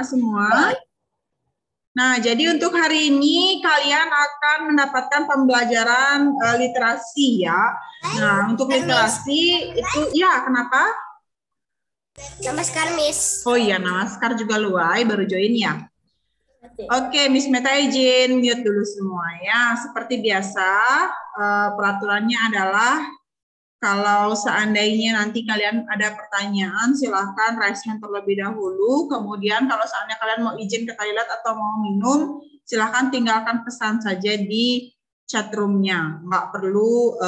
semua. Nah, jadi untuk hari ini kalian akan mendapatkan pembelajaran literasi ya. Nah, untuk literasi itu, ya kenapa? Namaskar, Miss. Oh iya, Namaskar juga Luai, baru join ya. Oke, Miss Meta izin mute dulu semua ya. Seperti biasa, peraturannya adalah kalau seandainya nanti kalian ada pertanyaan, silahkan raise hand terlebih dahulu. Kemudian kalau seandainya kalian mau izin ke toilet atau mau minum, silahkan tinggalkan pesan saja di chat room-nya. Nggak perlu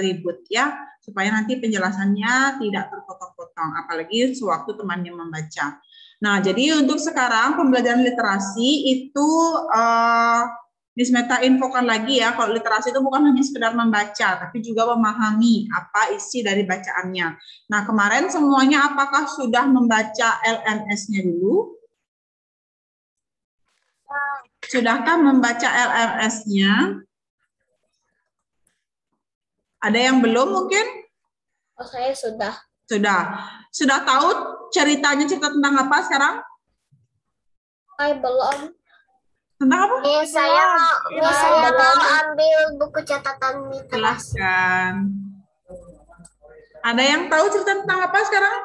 ribut ya, supaya nanti penjelasannya tidak terpotong-potong, apalagi sewaktu temannya membaca. Nah, jadi untuk sekarang pembelajaran literasi itu Miss Meta infokan lagi ya, kalau literasi itu bukan hanya sekedar membaca, tapi juga memahami apa isi dari bacaannya. Nah, kemarin semuanya apakah sudah membaca LMS-nya dulu? Sudahkah membaca LMS-nya? Ada yang belum mungkin? Oh, saya sudah. Sudah tahu cerita tentang apa sekarang? Saya belum. Tentang apa? Saya mau ambil buku catatan literasi. Silahkan. Ada yang tahu cerita tentang apa sekarang?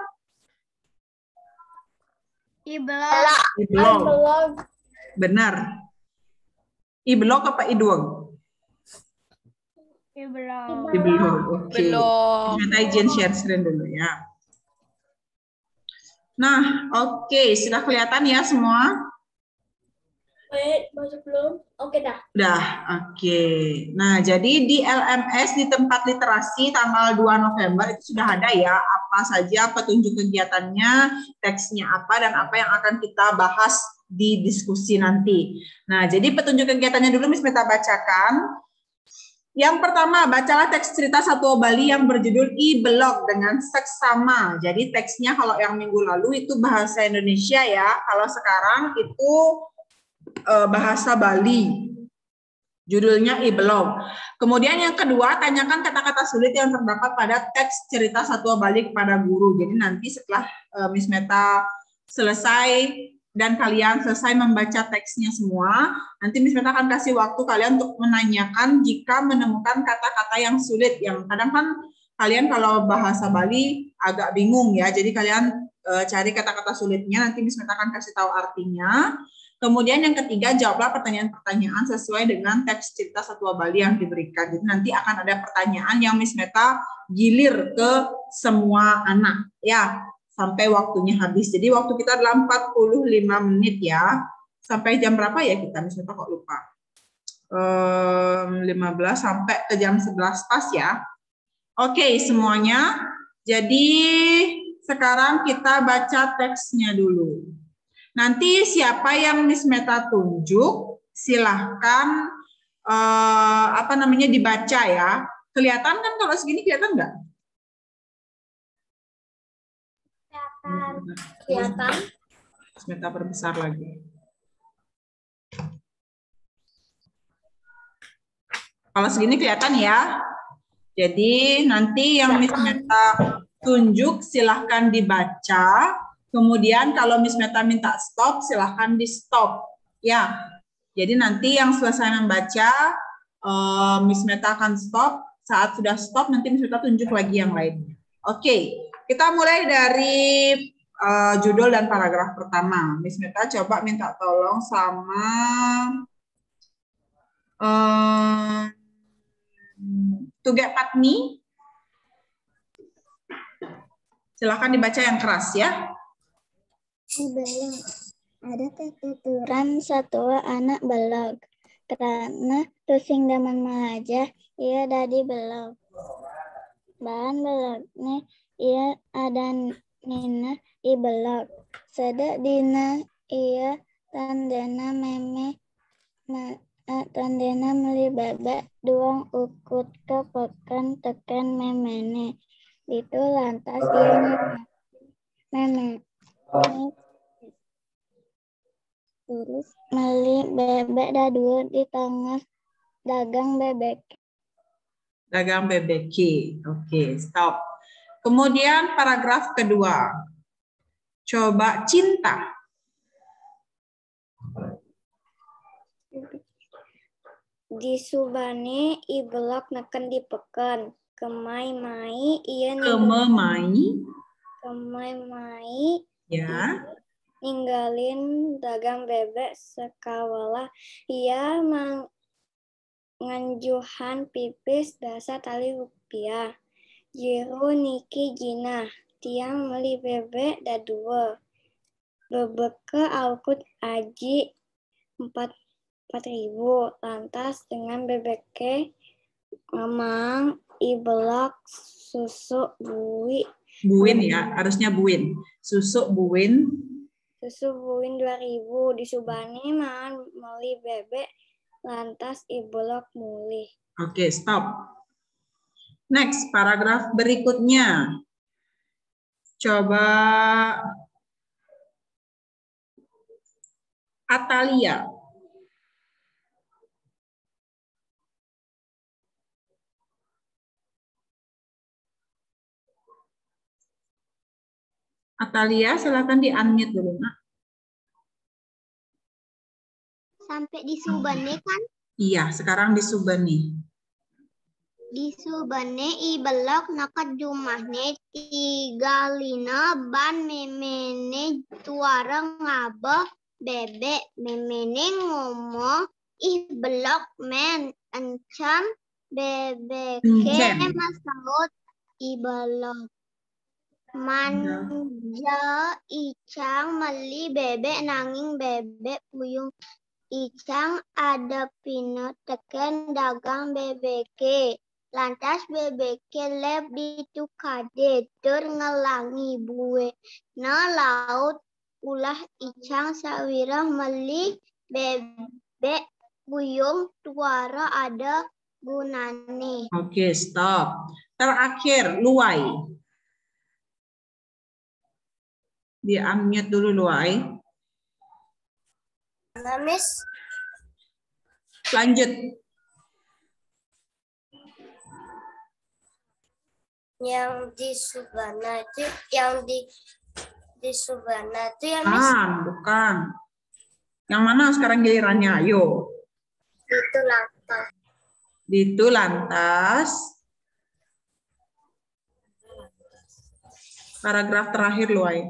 I-blog. Benar. I-blog apa I-blog? I-blog. Oke. Kita izin share screen dulu ya. Nah, oke. Sudah kelihatan ya semua? Masuk belum? Oke dah. Udah, oke. Nah, jadi di LMS di tempat literasi tanggal 2 November itu sudah ada ya apa saja petunjuk kegiatannya, teksnya apa, dan apa yang akan kita bahas di diskusi nanti. Nah, jadi petunjuk kegiatannya dulu Miss Meta bacakan. Yang pertama, bacalah teks cerita Satwa Bali yang berjudul I-Blog dengan seksama. Jadi teksnya kalau yang minggu lalu itu bahasa Indonesia ya, kalau sekarang itu bahasa Bali. Judulnya I-Blog. Kemudian yang kedua, tanyakan kata-kata sulit yang terdapat pada teks cerita Satwa Bali kepada guru. Jadi nanti setelah Miss Meta selesai dan kalian selesai membaca teksnya semua, nanti Miss Meta akan kasih waktu kalian untuk menanyakan jika menemukan kata-kata yang sulit. Yang kadang kan kalian kalau bahasa Bali agak bingung ya, jadi kalian cari kata-kata sulitnya, nanti Miss Meta akan kasih tahu artinya. Kemudian yang ketiga, jawablah pertanyaan-pertanyaan sesuai dengan teks cerita Satwa Bali yang diberikan. Jadi nanti akan ada pertanyaan yang Miss Meta gilir ke semua anak ya sampai waktunya habis. Jadi waktu kita adalah 45 menit ya. Sampai jam berapa ya kita? Miss Meta kok lupa. 15 sampai ke jam 11 pas ya. Oke, semuanya. Jadi sekarang kita baca teksnya dulu. Nanti siapa yang Miss Meta tunjuk, silahkan dibaca ya. Kelihatan kan kalau segini kelihatan nggak? Kelihatan. Miss Meta perbesar lagi. Kalau segini kelihatan ya. Jadi nanti yang Miss Meta tunjuk silahkan dibaca. Kemudian kalau Miss Meta minta stop, silahkan di stop. Ya, jadi nanti yang selesai membaca, Miss Meta akan stop. Saat sudah stop, nanti Miss Meta tunjuk lagi yang lainnya. Oke, kita mulai dari judul dan paragraf pertama. Miss Meta coba minta tolong sama Tugek Patni. Silahkan dibaca yang keras ya. Ada ketuturan satwa anak belag. Karena tusing daman melajah, ia dadi belag. Bahan belagnya ia ada nina i belag. Sedak dina ia tandena meme tandena meli bebek duang ukut ke pekan tekan memene. Itu lantas ia meme. Terus meli bebek dadu di tengah dagang bebek. Dagang bebek. Oke, stop. Kemudian paragraf kedua. Coba cinta. Disubane ibelok neken dipeken. Kemai-mai iya kemai-mai Ya. ninggalin dagang bebek sekawala ia nganjuhan pipis dasa tali rupiah. Jiru niki jinah tiang meli bebek dadua. Bebeke aukut aji 4.000 lantas dengan bebeke memang ibelok susu buin ya, harusnya buin. Susu buin 2.000 disubani man meli bebek lantas ibelok mulih. Oke, stop. Next, paragraf berikutnya. Coba Atalia. Atalia, silakan di-unmute dulu, Nak. Sampai di Subane kan? Iya, sekarang di Subani. Di Subane ibelok nakat jumahne tigalina ban memene tuara ngabah bebek memene ngomong ibelok men encam bebeke masaut ibelok manja icang meli bebek nanging bebek puyung icang ada pino teken dagang bebeke. Lantas bebeke leb ditukade tur ngelangi bue na laut ulah icang sawirah meli bebek buyung tuara ada gunane. Oke, stop. Terakhir, Luai. Di-unmute dulu, Luai. Miss. Lanjut. Yang di Subana itu yang di Subana itu ya Miss? Bukan. Yang mana sekarang gilirannya? Ayo. Itu lantas. Itu lantas. Paragraf terakhir, Luai.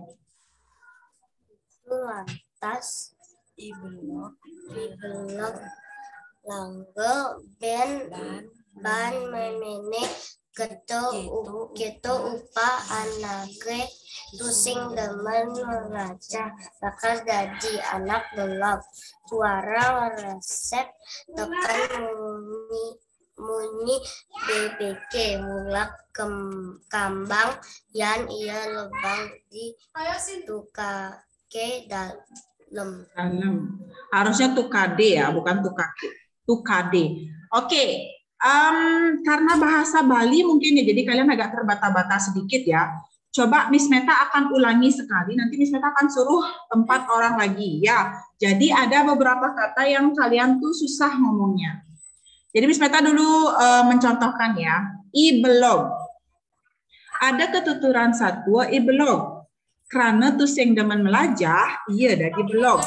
Itu lantas ibelok langgel ban memene keto upah anake tusing demen meraca bakal jadi anak belok suara resep tekan muni BBK mulak kambang yan ia lebang di tukake dalam. Harusnya tukade ya, bukan tukake. Tukade. Oke. Karena bahasa Bali mungkin ya, jadi kalian agak terbata-bata sedikit ya. Coba Miss Meta akan ulangi sekali, nanti Miss Meta akan suruh 4 orang lagi ya. Jadi ada beberapa kata yang kalian tuh susah ngomongnya. Jadi Miss Meta dulu mencontohkan ya. Ibelog. Ada ketuturan satwa ibelog. Karena tuh yang demen melajah, iya dari belog.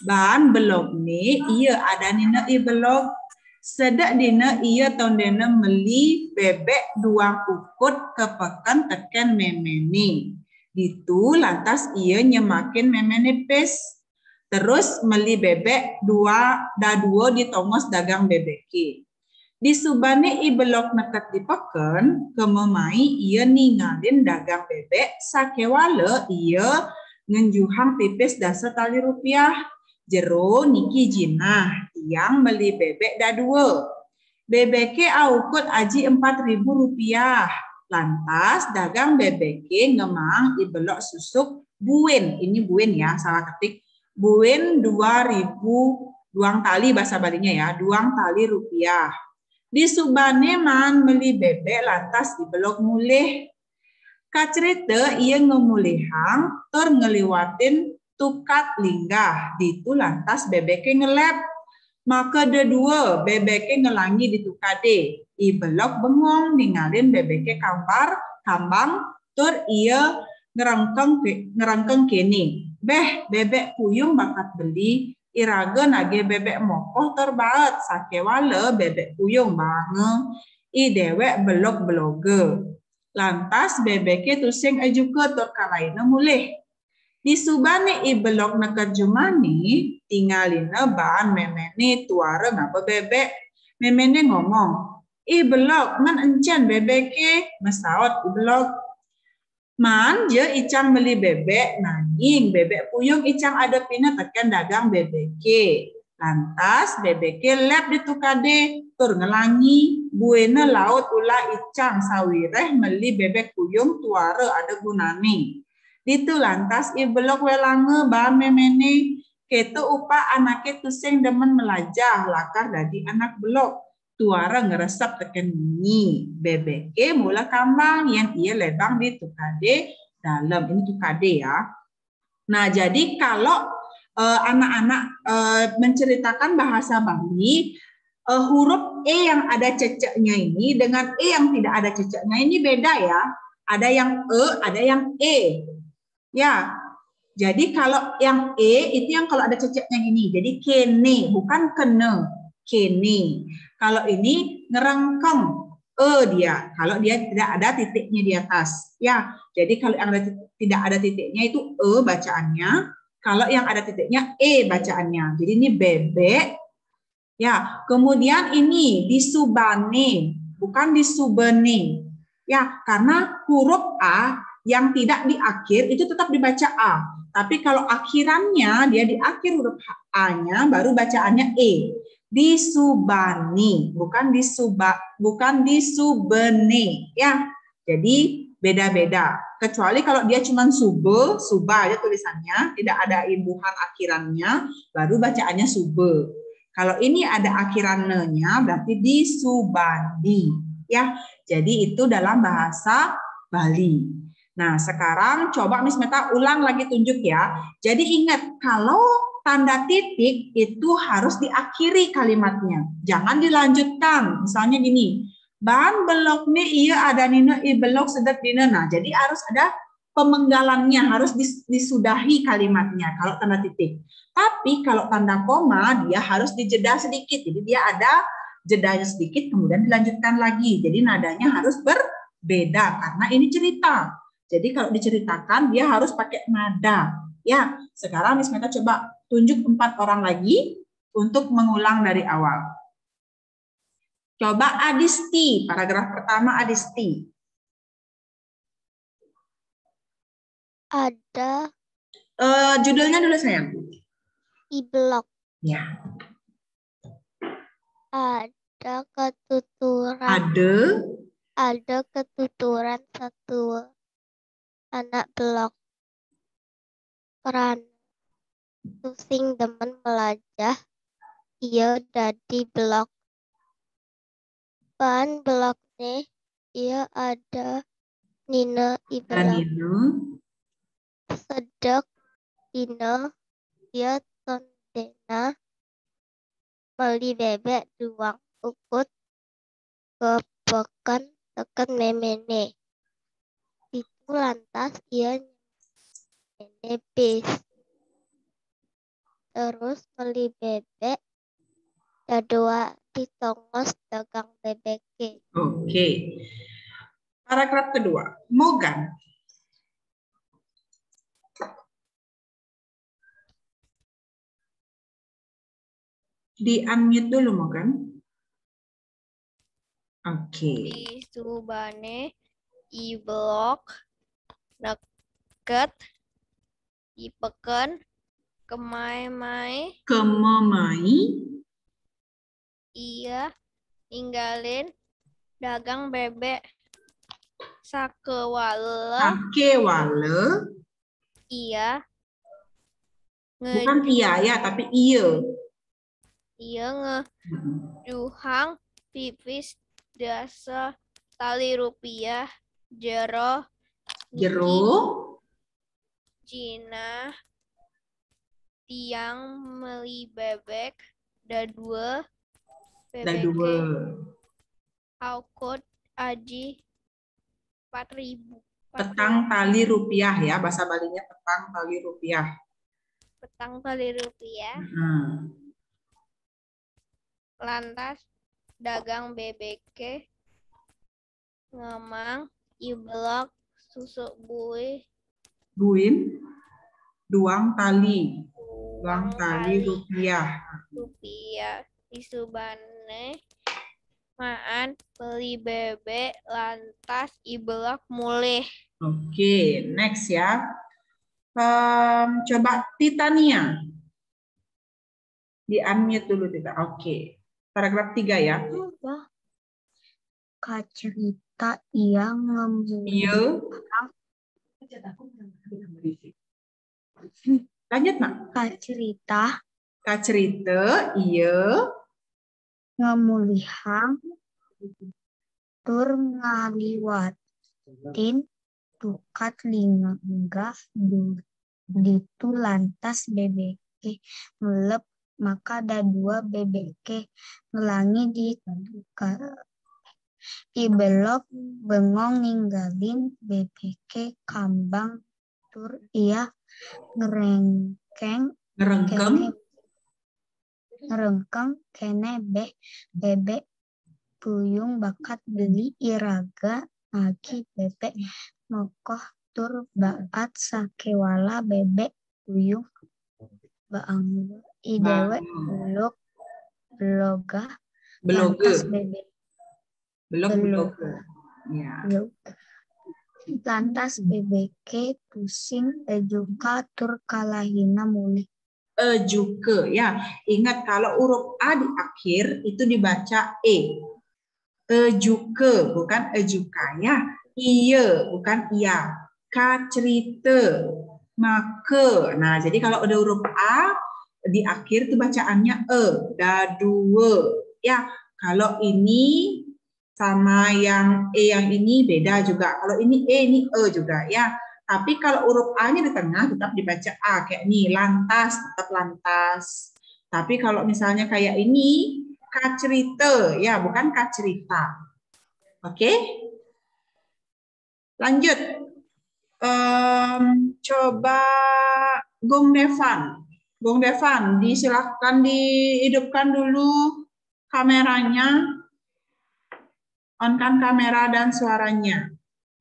Ban belog nih, iya ada nina ibelog. Sedak dina iya tahun dina meli bebek 2 ukut kepekan teken memene. Itu lantas iya nyemakin memene pes. Terus meli bebek 2 ditongos dagang bebeki. Di Subane ibelok neket dipeken, kememai iya ninggalin dagang bebek, sakewale iya ngenjuhang pipis dasa tali rupiah. Jero niki jinah, yang beli bebek dadua. Bebeke aukut aji 4.000 rupiah. Lantas dagang bebeke ngemang ibelok susuk buin. Ini buin ya, salah ketik. Buin 2.000, duang tali bahasa Balinya ya, duang tali rupiah. Di Subane man beli bebek lantas ibelok mulih. Kacerita ia ngemulihang tur ngeliwatin tukat linggah. Ditu lantas bebeke ngelep. Maka dua bebeke ngelangi di tukade. Ibelok bengong ninggalin bebeke kambang tur ia ngerangkeng kene. Beh bebek puyung bakat beli Iraga nage bebek mokoh terbaet sakewala bebek puyung bange. I dewek belok beloge. Lantas bebeke tusing juga terkalaina mulih. Di subane i belok nekat jumani tinggalina bahan memene tuara ngapa bebek. Memene ngomong, i belok ngan encan bebeke mesaot i belok. Man je icang beli bebek nanging bebek puyung icang ada pina tekan dagang bebeke. Lantas bebeke lep ditukade tur ngelangi buena laut ulah icang sawireh meli bebek puyung tuara ada gunane. Ditu lantas i belok welange ba memene ketu upa anake tusing demen melajah lakar dadi anak belok. Tuara ngeresep teken mini bebeke mula kambang yang ia lebang di tukade dalam ini tukade ya. Nah jadi kalau anak-anak menceritakan bahasa Bali huruf E yang ada ceceknya ini dengan E yang tidak ada ceceknya ini beda ya. Ada yang E, ada yang E. Ya. Jadi kalau yang E itu yang kalau ada ceceknya gini. Jadi kene bukan kene. Kene. Kalau ini ngerengkeng dia. Kalau dia tidak ada titiknya di atas. Ya. Jadi kalau yang tidak ada titiknya itu bacaannya. Kalau yang ada titiknya bacaannya. Jadi ini bebek. Ya. Kemudian ini disubane, bukan disubene. Ya, karena huruf A yang tidak di akhir itu tetap dibaca A. Tapi kalau akhirannya dia di akhir huruf A-nya baru bacaannya E. Disubani, bukan disubene ya. Jadi beda-beda. Kecuali kalau dia cuma suba aja tulisannya, tidak ada imbuhan akhirannya, baru bacaannya sube. Kalau ini ada akhirannya berarti disubani ya. Jadi itu dalam bahasa Bali. Nah, sekarang coba Miss Meta ulang lagi tunjuk ya. Jadi ingat kalau tanda titik itu harus diakhiri kalimatnya. Jangan dilanjutkan. Misalnya gini, ban belok nih iya ada nina i belok sedap dina. Nah, jadi harus ada pemenggalannya, harus disudahi kalimatnya kalau tanda titik. Tapi kalau tanda koma dia harus dijeda sedikit. Jadi dia ada jedanya sedikit kemudian dilanjutkan lagi. Jadi nadanya harus berbeda karena ini cerita. Jadi kalau diceritakan dia harus pakai nada. Ya, sekarang Miss Meta coba tunjuk 4 orang lagi untuk mengulang dari awal. Coba Adisti, paragraf pertama Adisti. Ada judulnya dulu sayang. I-blok. Ya. Ada ketuturan. Ada ketuturan satu anak blok. Peran tusing demen melajah, ia dadi blok. Ban bloknya ia ada nina i-blok. Sedek dina ia tondena beli bebek duang ukut kepekan tekan memene. Itu lantas ia menepis. Terus beli bebek dadua ditongos dagang bebek. Oke. Paragraf kedua, Mogan. Di-unmute dulu Mogan. Oke. Di subane i-blok neket dipeken kemai-mai iya ninggalin dagang bebek sakewale iya bukan iya ya tapi iya ngejuhang pipis dasa tali rupiah jero Cina tiang meli bebek dadua aukot aji 4.000 petang tali rupiah ya bahasa Balinya petang tali rupiah. petang tali rupiah. Lantas dagang BBK ngemang iblok susuk Buin, duang tali rupiah. Disubane maan beli bebek lantas iblok mulih. Oke, next ya. Coba Titania. Di-unmute dulu Tita. Oke. Paragraf 3 ya. Kak cerita ia Iya. Lanjut, Mak. Kak cerita iya ngemulihang tur ngaliwatin tukat linggah ditu lantas BBK ngelep maka ada dua BBK ngelangi di ibelok bengong ninggalin BBK kambang tur ia ngerengkeng kene bebek puyung bakat beli iraga lagi bebek mokoh tur baat sakewala bebek puyung baang idewe beloga lantas bebek ya. Lantas BBK pusing juga tur kalahina mulih. Juga ya. Ingat kalau huruf A di akhir itu dibaca E. Juga bukan juga ya. Iya bukan iya. Cerita. Maka. Nah, jadi kalau ada huruf A di akhir itu bacaannya dua. Ya, kalau ini sama yang E yang ini beda juga. Kalau ini E, ini E juga ya. Tapi kalau huruf A-nya di tengah tetap dibaca A. Kayak nih, lantas, tetap lantas. Tapi kalau misalnya kayak ini, kacerita. Ya, bukan kacerita. Oke? Lanjut. Coba Gong Devan, disilahkan dihidupkan dulu kameranya. On-kan kamera dan suaranya.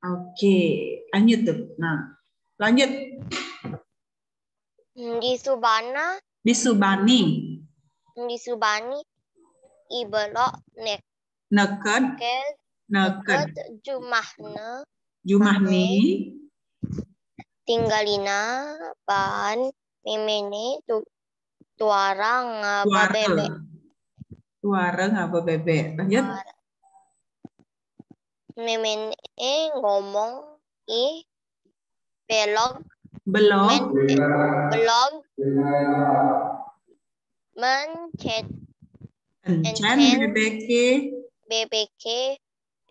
Oke, lanjut tuh. Nah, lanjut. Disubani. Ibelok Neket. Jumahne tinggalina bahan memene tuara ngaba bebek. Lanjut. Memene ngomong belog mencet BBK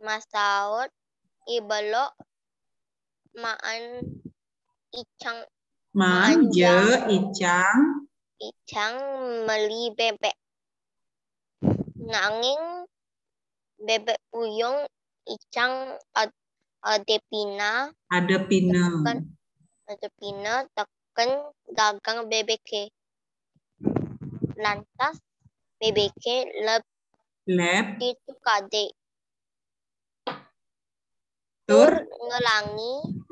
masaut ibelok icang meli bebek nanging bebek puyung icang adepina teken dagang BBK lantas BBK leb itu kade tur ngelangi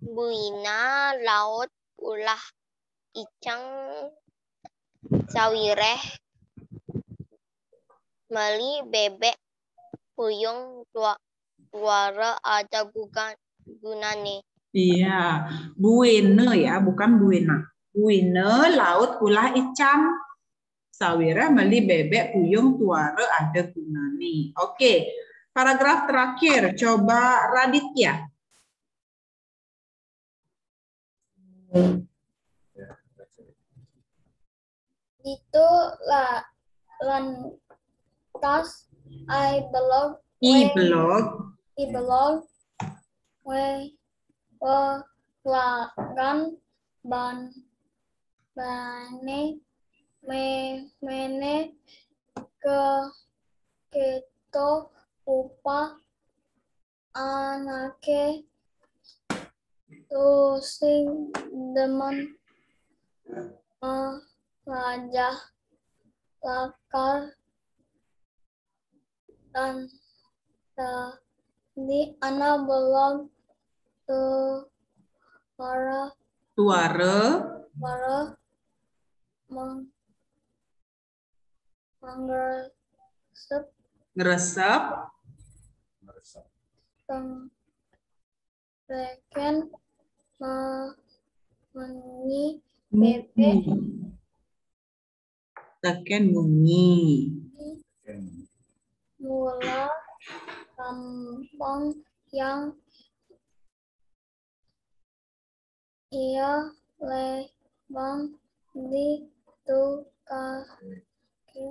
buina laut ulah icang sawireh meli bebek puyung tuara ada gunane. Iya, buene ya, bukan buena. Buene laut ulah icang sawireh meli bebek puyung tuara ada gunane. Oke, paragraf terakhir, coba Raditya. Itu lantas ibelok lagan mene keto upah anake tusing demen wajah lakar dan tadi anak belum tuara mengresep ngeresep teken menyi bebek teken munyi mula lambang yang ia lebang di kaki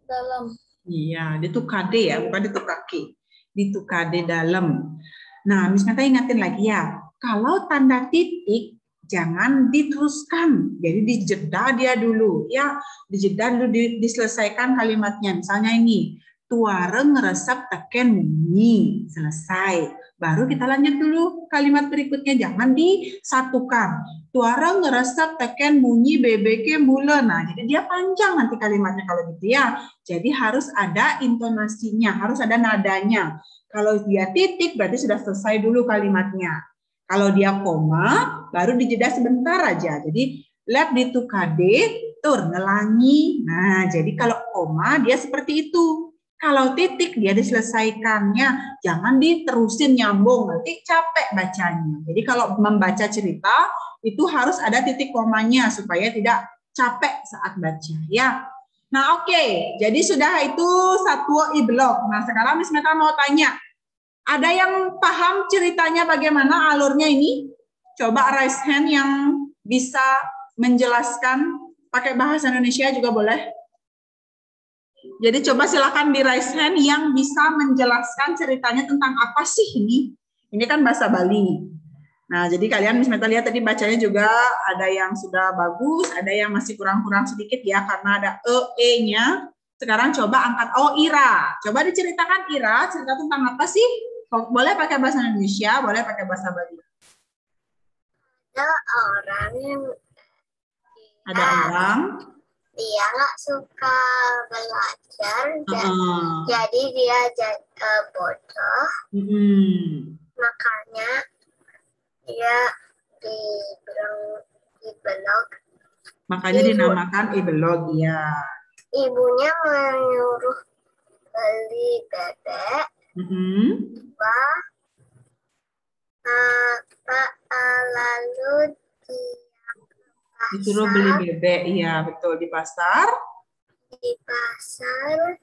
dalam. Iya, ditukade ya, bukan ditukake. Ditukade dalam. Nah, Miss Meta ingatin lagi ya, kalau tanda titik jangan diteruskan. Jadi dijeda dia dulu. Ya, dijeda dulu, diselesaikan kalimatnya. Misalnya ini, tuare ngeresep teken munyi. Selesai. Baru kita lanjut dulu kalimat berikutnya. Jangan disatukan. Tuare ngeresep teken munyi bebeke mule. Nah, jadi dia panjang nanti kalimatnya kalau gitu ya. Jadi harus ada intonasinya, harus ada nadanya. Kalau dia titik berarti sudah selesai dulu kalimatnya. Kalau dia koma baru dijeda sebentar aja. Jadi lab ditukade tur ngelangi. Nah, jadi kalau koma dia seperti itu. Kalau titik dia diselesaikannya, jangan diterusin nyambung, nanti capek bacanya. Jadi kalau membaca cerita itu harus ada titik komanya supaya tidak capek saat baca ya. Nah, oke. Jadi sudah itu satu i-blok. Nah, sekarang Miss Meta mau tanya. Ada yang paham ceritanya bagaimana alurnya ini? Coba raise hand yang bisa menjelaskan pakai bahasa Indonesia juga boleh. Jadi coba silakan di raise hand yang bisa menjelaskan ceritanya tentang apa sih ini. Ini kan bahasa Bali. Nah, jadi kalian Miss Meta lihat tadi bacanya juga ada yang sudah bagus, ada yang masih kurang-kurang sedikit ya karena ada e-nya. Sekarang coba angkat Ira. Coba diceritakan Ira, cerita tentang apa sih? Boleh pakai bahasa Indonesia, boleh pakai bahasa Bali. Ada orang yang Ada orang dia nggak suka belajar, jadi dia bodoh. Makanya dia dibelok. Makanya dinamakan i-blok ya. Ibunya menyuruh beli bebek. Lalu disuruh beli bebek, iya betul, di pasar. Di pasar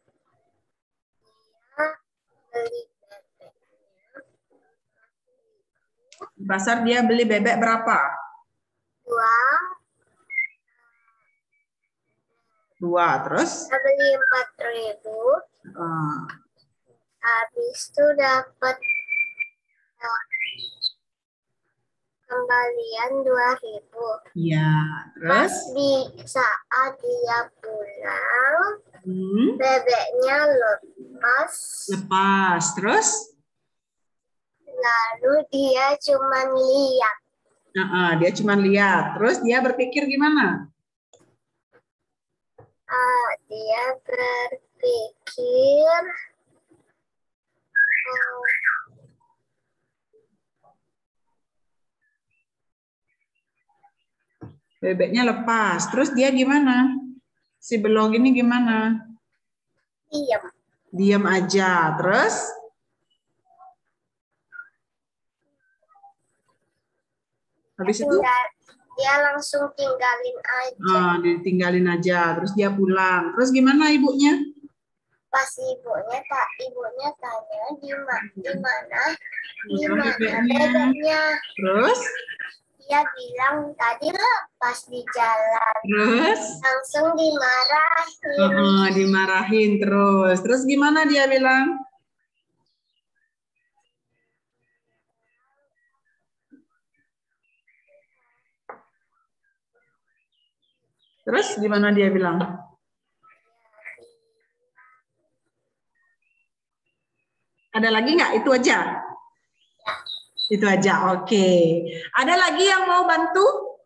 dia beli bebek. Di pasar dia beli bebek berapa? Dua, terus? Dia beli 4.000. Habis itu dapat kembalian 2.000. Iya, terus? Pas di saat dia pulang, bebeknya lepas. Lepas, terus? Lalu dia cuma lihat. Dia cuma lihat. Terus dia berpikir gimana? Dia berpikir bebeknya lepas. Terus dia gimana? Si belog ini gimana? diam. Diam aja. Terus? Habis itu? Dia langsung tinggalin aja. Ditinggalin aja. Terus dia pulang. Terus gimana ibunya? Pas ibunya tanya di mana bebeknya. Terus? Dia bilang tadi pas di jalan. Terus? Langsung dimarahin. Dimarahin terus. Terus gimana dia bilang? Terus gimana dia bilang? Ada lagi nggak? Itu aja? Itu aja, oke. Ada lagi yang mau bantu?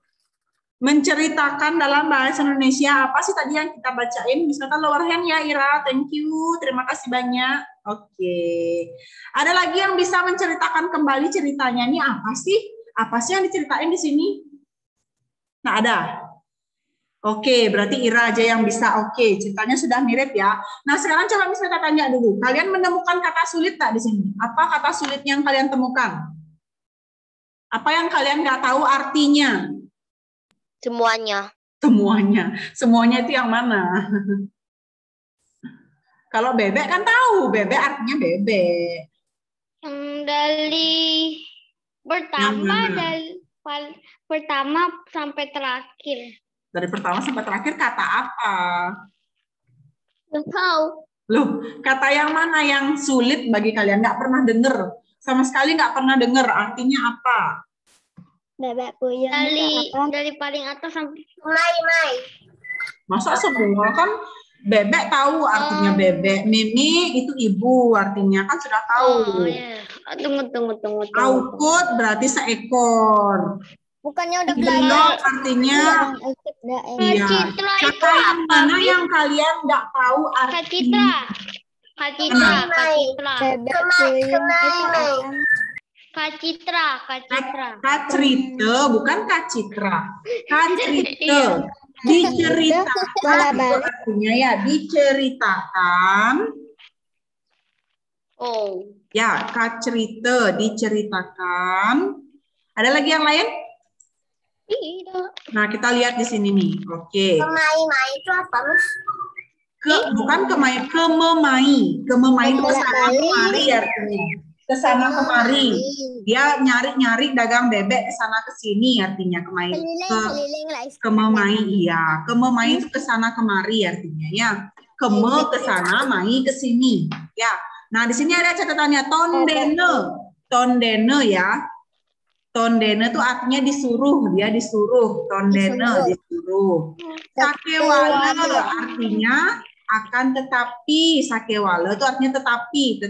Menceritakan dalam bahasa Indonesia apa sih tadi yang kita bacain? Misalkan lower hand ya Ira, thank you, terima kasih banyak. Oke, ada lagi yang bisa menceritakan kembali ceritanya ini apa sih? Apa sih yang diceritain di sini? Nggak ada. Oke, berarti Ira aja yang bisa. Oke, ceritanya sudah mirip ya. Nah, sekarang coba misalnya tanya dulu. Kalian menemukan kata sulit tak di sini? Apa kata sulit yang kalian temukan? Apa yang kalian nggak tahu artinya? Semuanya. Semuanya. Semuanya itu yang mana? Kalau bebek kan tahu. Bebek artinya bebek. Dari pertama pertama sampai terakhir. Dari pertama sampai terakhir kata apa? Nggak tahu. Loh, kata yang mana yang sulit bagi kalian? Nggak pernah dengar. Sama sekali nggak pernah dengar. Artinya apa? Bebek puyeng dari paling atas sampai Mai. Masa semua kan bebek tahu artinya bebek. Mimi itu ibu artinya kan sudah tahu. ya. Tunggu. Aukut berarti seekor. Bukannya udah Belok artinya iya. Kata yang mana yang kalian nggak tahu artinya? Kak Citra. Bebek puyeng itu Kak Citra. Kacrite, bukan Kak Citra. Kacrite. Diceritakan artinya ya, diceritakan. Oh. Ya, kacrite, diceritakan. Ada lagi yang lain? Tidak. Nah, kita lihat di sini nih. Oke. Mai itu apa, Mas? Bukan kemai, kememai. Kememai itu kesana kemari artinya. Kesana kemari. Dia nyari-nyari dagang bebek kesana kesini artinya kemai. Kememai iya. Kememai itu kesana kemari artinya ya. Keme kesana, mai kesini. Ya. Nah di sini ada catatannya tondene. Tondene ya. Tondene itu artinya disuruh. Dia disuruh. Tondene disuruh. Sakewala artinya akan tetapi. Sakewala itu artinya tetapi itu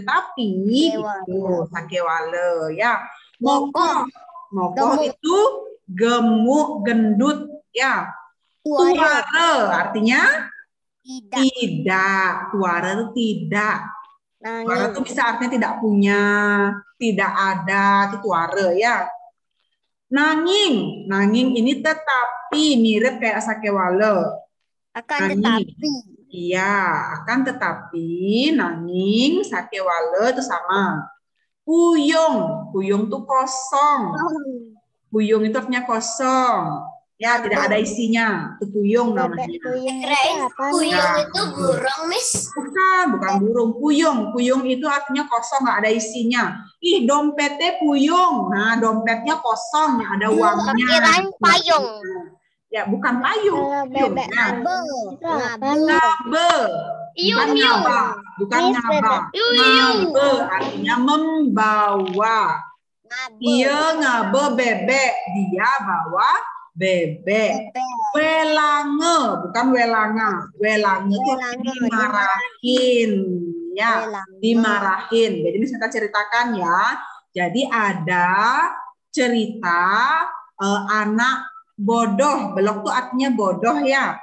sakewala ya. Mokoh itu gemuk gendut ya. Tuare artinya tidak. Tuare itu tidak. Tuare itu bisa artinya tidak punya, tidak ada, itu tuare ya. Nanging ini tetapi mirip kayak sakewala. Akan tetapi. Iya, akan tetapi nanging sakewala itu sama. Puyung itu kosong. Puyung itu artinya kosong. Ya, tidak ada isinya. Itu puyung namanya. Puyung itu burung, Miss. Bukan burung. Puyung itu artinya kosong, nggak ada isinya. Ih, dompetnya puyung. Nah, dompetnya kosong, nggak ada uangnya. Kirain payung. Ya, bukan payung. Bebek ngabe. Bukan ngaba. Ngabe artinya membawa. Dia ngabe bebek. Dia bawa bebek. Welange, bukan welanga. Welange itu dimarahin. Ya, dimarahin. Jadi bisa kita ceritakan ya. Jadi ada cerita anak bodoh. Belok tuh artinya bodoh ya.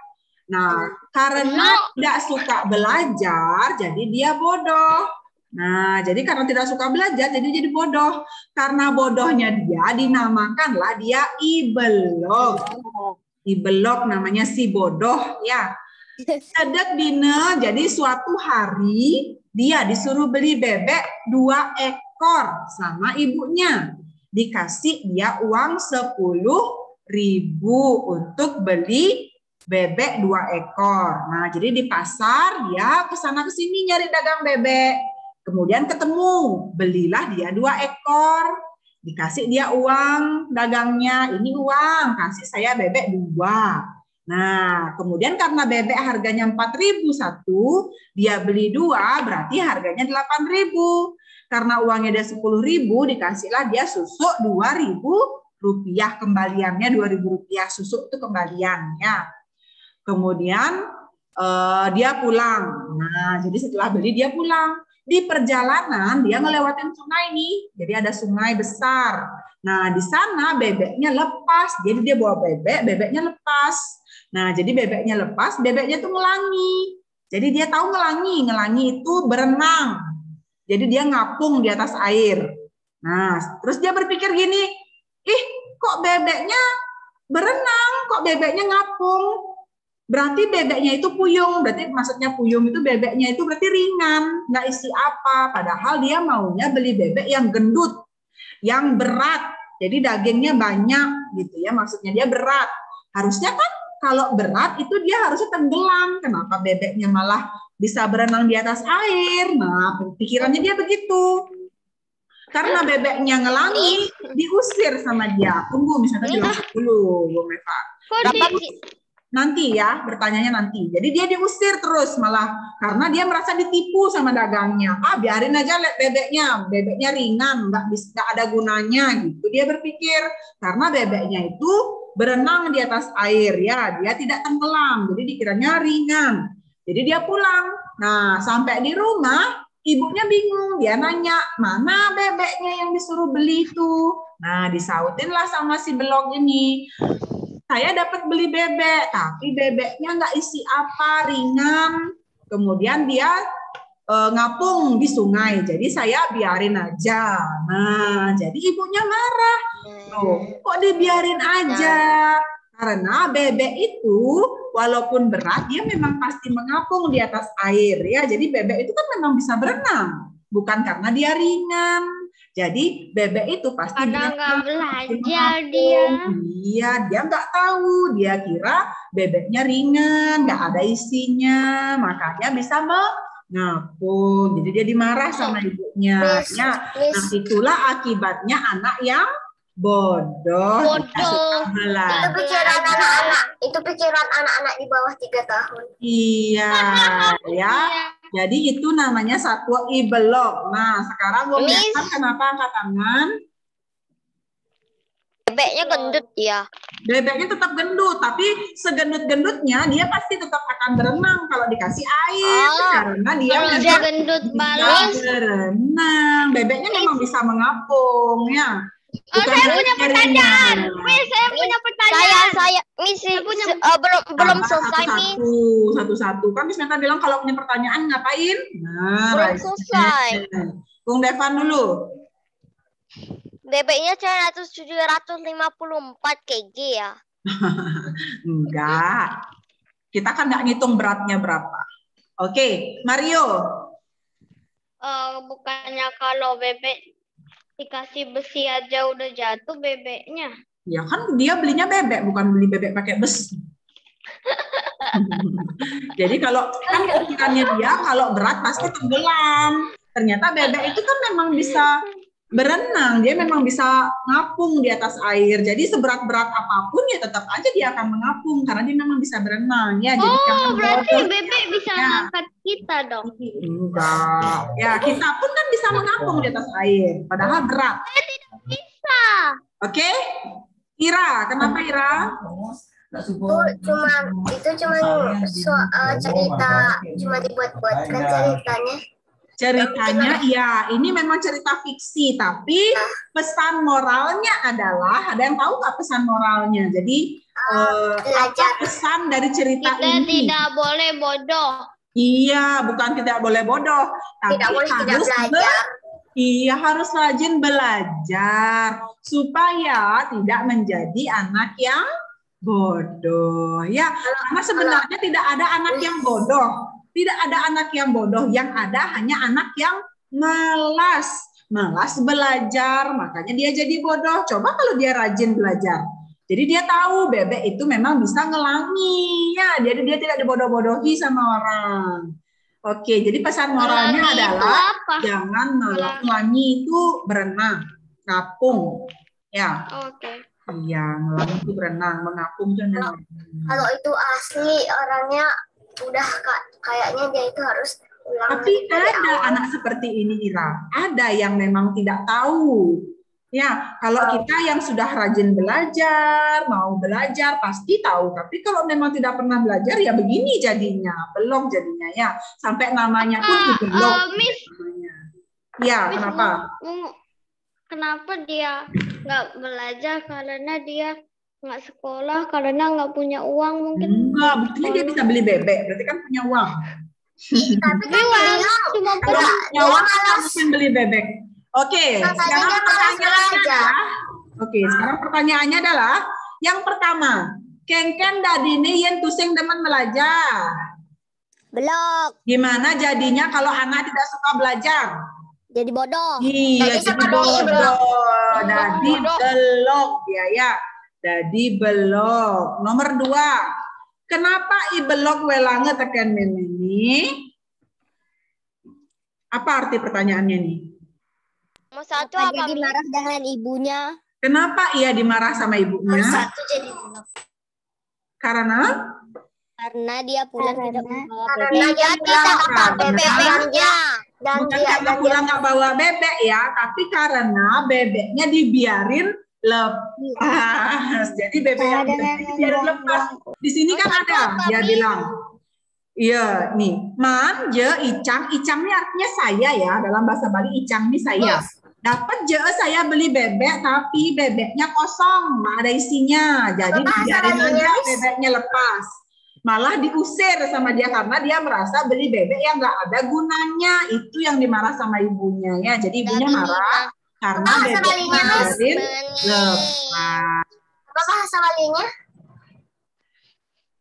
Nah, karena tidak suka belajar, jadi dia bodoh. Nah, jadi karena tidak suka belajar, jadi bodoh. Karena bodohnya dia, dinamakanlah dia ibelok. Ibelok namanya si bodoh ya. Sedek dina, jadi suatu hari dia disuruh beli bebek 2 ekor sama ibunya. Dikasih dia uang 10.000 untuk beli bebek 2 ekor. Nah, jadi di pasar dia kesana kesini nyari dagang bebek. Kemudian ketemu, belilah dia 2 ekor. Dikasih dia uang dagangnya, ini uang, kasih saya bebek 2. Nah, kemudian karena bebek harganya 4.000 satu, dia beli 2, berarti harganya 8.000. Karena uangnya dia 10.000, dikasihlah dia susuk 2.000 rupiah, kembaliannya 2.000 rupiah, susuk itu kembaliannya. Kemudian dia pulang. Nah, jadi setelah beli dia pulang. Di perjalanan dia ngelewatin sungai nih. Jadi ada sungai besar. Nah, di sana bebeknya lepas. Jadi dia bawa bebek, bebeknya lepas. Nah, jadi bebeknya lepas, bebeknya tuh ngelangi. Jadi dia tahu ngelangi. Ngelangi itu berenang. Jadi dia ngapung di atas air. Nah, terus dia berpikir gini, ih kok bebeknya berenang, kok bebeknya ngapung? Berarti bebeknya itu puyung, berarti maksudnya puyung itu bebeknya itu berarti ringan, nggak isi apa. Padahal dia maunya beli bebek yang gendut, yang berat, jadi dagingnya banyak gitu ya, maksudnya dia berat. Harusnya kan kalau berat itu dia harusnya tenggelam, kenapa bebeknya malah bisa berenang di atas air? Nah, pikirannya dia begitu. Karena bebeknya ngelangi, diusir sama dia. Tunggu, misalnya bilang dulu, Bu Meva. Nanti ya, bertanyanya nanti. Jadi dia diusir terus malah karena dia merasa ditipu sama dagangnya. Ah, biarin aja bebeknya ringan, nggak ada gunanya gitu. Dia berpikir karena bebeknya itu berenang di atas air ya, dia tidak tenggelam. Jadi dikiranya ringan. Jadi dia pulang. Nah, sampai di rumah ibunya bingung, dia nanya, mana bebeknya yang disuruh beli itu? Nah, disautinlah sama si belok ini. Saya dapat beli bebek, tapi bebeknya nggak isi apa, ringan. Kemudian dia ngapung di sungai, jadi saya biarin aja. Nah, jadi ibunya marah. Loh, kok dibiarin aja? Karena bebek itu walaupun berat, dia memang pasti mengapung di atas air ya. Jadi bebek itu kan memang bisa berenang, bukan karena dia ringan. Jadi bebek itu pasti Karena dia nggak belajar dia. Iya, dia nggak tahu. Dia kira bebeknya ringan, nggak ada isinya, makanya bisa mengapung. Jadi dia dimarah sama ibunya. Ya, nah itulah akibatnya anak yang bodoh. Itu pikiran anak-anak di bawah 3 tahun. Iya, ya. Jadi itu namanya satwa ibelok. Nah, sekarang gue lihat kenapa angkat tangan? Bebeknya gendut ya. Bebeknya tetap gendut, tapi segendut-gendutnya dia pasti tetap akan berenang kalau dikasih air. Karena dia bisa gendut bisa berenang. Bebeknya memang bisa mengapung ya. Saya punya pertanyaan. Saya punya pertanyaan. Saya belum selesai, Miss. Satu-satu. Kan Miss Meta bilang kalau punya pertanyaan ngapain? Nah, belum selesai. Bung Devan dulu. Bebeknya 754 kg ya? Enggak. Kita kan nggak ngitung beratnya berapa. Oke, Mario. Bukannya kalau bebek dikasih besi aja udah jatuh bebeknya. Ya kan dia belinya bebek, bukan beli bebek pakai besi. Jadi kalau kan pikirannya dia kalau berat pasti tenggelam. Ternyata bebek itu kan memang bisa berenang, dia memang bisa ngapung di atas air. Jadi seberat-berat apapun ya tetap aja dia akan mengapung karena dia memang bisa berenang ya. Jadi berarti bebek bisa ngangkat kita dong. Enggak. Ya, kita pun kan bisa mengapung di atas air padahal berat. Saya tidak bisa. Oke? Ira, kenapa Ira? Itu cuma cerita, cuma dibuat-buat kan ceritanya. Ceritanya ya ini memang cerita fiksi, tapi pesan moralnya adalah, ada yang tahu nggak pesan moralnya? Jadi apa pesan dari cerita kita ini? Kita tidak boleh bodoh. Iya, bukan tidak boleh bodoh, tapi tidak boleh tidak belajar. Iya, harus rajin belajar supaya tidak menjadi anak yang bodoh. Ya, karena sebenarnya tidak ada anak yang bodoh. Tidak ada anak yang bodoh, yang ada hanya anak yang malas belajar, makanya dia jadi bodoh. Coba kalau dia rajin belajar. Jadi dia tahu bebek itu memang bisa ngelangi, ya. Jadi dia tidak dibodoh-bodohi sama orang. Oke, jadi pesan moralnya adalah jangan ngelangi itu berenang, ngapung, ya. Oke. Iya, ngelangi itu berenang, mengapung itu ngelangi. Kalau itu asli orangnya udah kayaknya dia itu harus ulang. Tapi ada anak seperti ini, Ira. Ada yang memang tidak tahu. Ya, kalau kita yang sudah rajin belajar, mau belajar pasti tahu. Tapi kalau memang tidak pernah belajar ya begini jadinya, belum jadinya ya. Sampai namanya pun belum. Miss, Iya, Miss, kenapa? kenapa dia nggak belajar? Karena dia nggak sekolah, karena nggak punya uang mungkin. Enggak, buktinya dia bisa beli bebek, berarti kan punya uang. Tapi kan dia Cuma Kalau punya uang nggak mungkin beli bebek. Oke, sekarang pertanyaannya adalah, sekarang pertanyaannya adalah yang pertama, kengken dadine yen tusing demen belajar. belok. Gimana jadinya kalau anak tidak suka belajar? Jadi bodoh. Iya, jadi bodoh. Dadi belok dia ya. Dadi belok. Nomor 2. Kenapa i belok welange teken memeni? Apa arti pertanyaannya nih? Nomor 1 Apa apa? jadi marah dengan ibunya? Kenapa ia dimarah sama ibunya? Satu jadi belok. Karena Dia pulang tidak membawa bebek. Karena dia tidak bawa bebeknya. bukan karena pulang nggak bawa bebek ya, tapi karena bebeknya dibiarin lepas. Jadi bebek yang dibiarin lepas. Di sini kan ada, dia bilang. Iya, nih. Man, je, icang. Icang ini artinya saya ya. Dalam bahasa Bali, icang ini saya. Dapat je, saya beli bebek, tapi bebeknya kosong. Nggak ada isinya. Jadi dibiarin aja bebeknya lepas. Malah diusir sama dia karena dia merasa beli bebek yang nggak ada gunanya. Itu yang dimarah sama ibunya ya. Jadi ibunya marah karena bebeknya dibiarin lepas. Apa bahasa Balinya?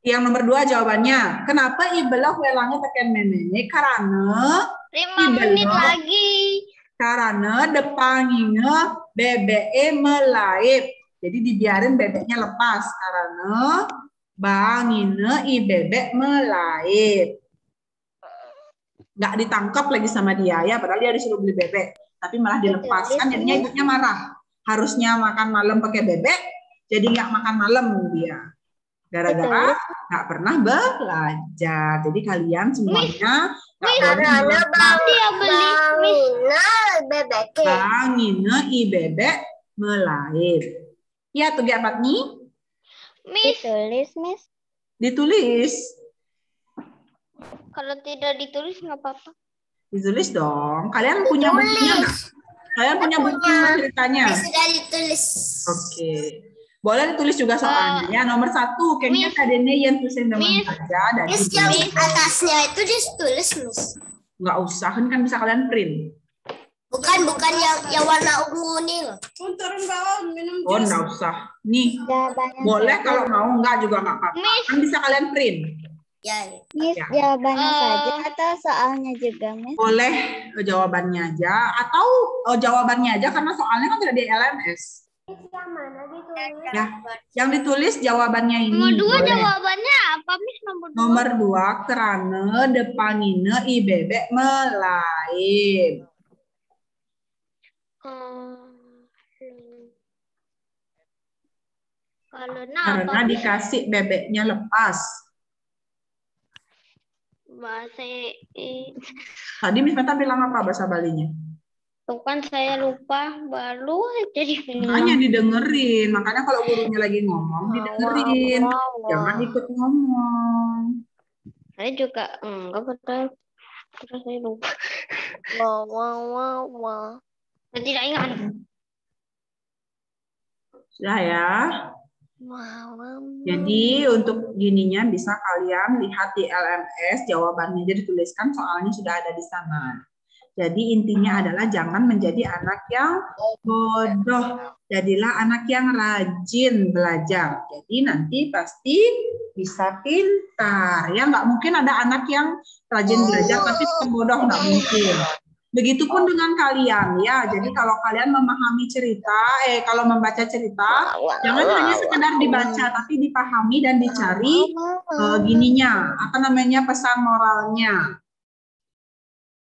Yang nomor 2 jawabannya. Kenapa ibelok welangnya teken memene? Karena 5 menit lagi. Karena depanginnya bebek melaip. Jadi dibiarin bebeknya lepas. Karena bangine i bebek melaip. Nggak ditangkap lagi sama dia ya. Padahal dia disuruh beli bebek. Tapi malah dilepaskan. Jadinya ibunya marah. Harusnya makan malam pakai bebek. Jadi nggak makan malam dia. Gara-gara nggak pernah belajar. Jadi kalian semuanya nggak boleh Dia beli bebek. bangine i bebek melaip. Ya tuh apa nih? Miss, Ditulis, Miss. Ditulis. kalau tidak ditulis nggak apa-apa. Ditulis dong. Kalian punya bukunya nggak? Kalian punya buku ceritanya? Sudah ditulis. Oke. Boleh ditulis juga soalnya. Ya, nomor 1, kayaknya tadinya yang tulisin dengan saja. Dan Miss, yang atasnya itu ditulis, Miss. nggak usah, kan bisa kalian print. Bukan yang warna ungu nih loh. Oh, nggak usah. Nih, Jawabannya boleh saja. kalau mau, nggak juga nggak apa-apa. Kan bisa kalian print. Ya. Miss, Ya. jawabannya saja atau soalnya juga, Miss? Boleh jawabannya aja. Atau jawabannya aja karena soalnya kan tidak di LMS. Yang mana ditulis? Ya, yang ditulis jawabannya ini. Nomor 2 boleh. jawabannya apa, Miss? Nomor 2. Nomor 2, karena depanine i bebek melaip. Karena dikasih bebeknya lepas. Bahasa Tadi Miss Meta bilang apa bahasa Balinya? Tuh kan saya lupa, baru jadi Makanya didengerin. Makanya kalau gurunya lagi ngomong, didengerin. Jangan ikut ngomong. Saya juga enggak betul. Terus saya lupa. Saya tidak ingat. Sudah ya. Jadi untuk gininya bisa kalian lihat di LMS, jawabannya jadi dituliskan, soalnya sudah ada di sana. Jadi intinya adalah jangan menjadi anak yang bodoh. Jadilah anak yang rajin belajar. Jadi nanti pasti bisa pintar. Ya nggak mungkin ada anak yang rajin belajar tapi bodoh, nggak mungkin. Begitupun dengan kalian ya. Jadi kalau kalian memahami cerita, kalau membaca cerita, jangan hanya sekedar dibaca, tapi dipahami dan dicari gininya, apa namanya, pesan moralnya.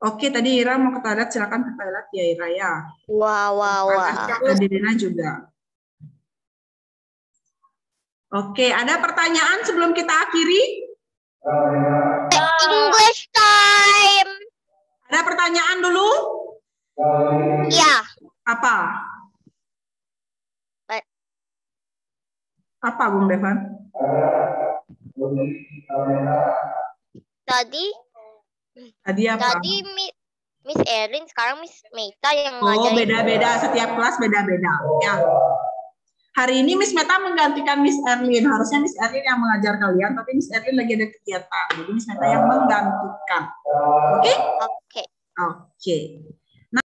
Oke, tadi Ira mau ke toilet, silakan ke toilet ya Ira ya. Adirina juga. Oke, ada pertanyaan sebelum kita akhiri? English time. Ada pertanyaan dulu? Ya. Apa? Apa, Bung Devan? Tadi Tadi apa? Tadi Miss Erlin, sekarang Miss Meta yang Oh, ngajarin. beda-beda. Setiap kelas beda-beda. Ya. Hari ini Miss Meta menggantikan Miss Erlin. Harusnya Miss Erlin yang mengajar kalian, tapi Miss Erlin lagi ada kegiatan. Jadi Miss Meta yang menggantikan. Oke? Oke. Oke.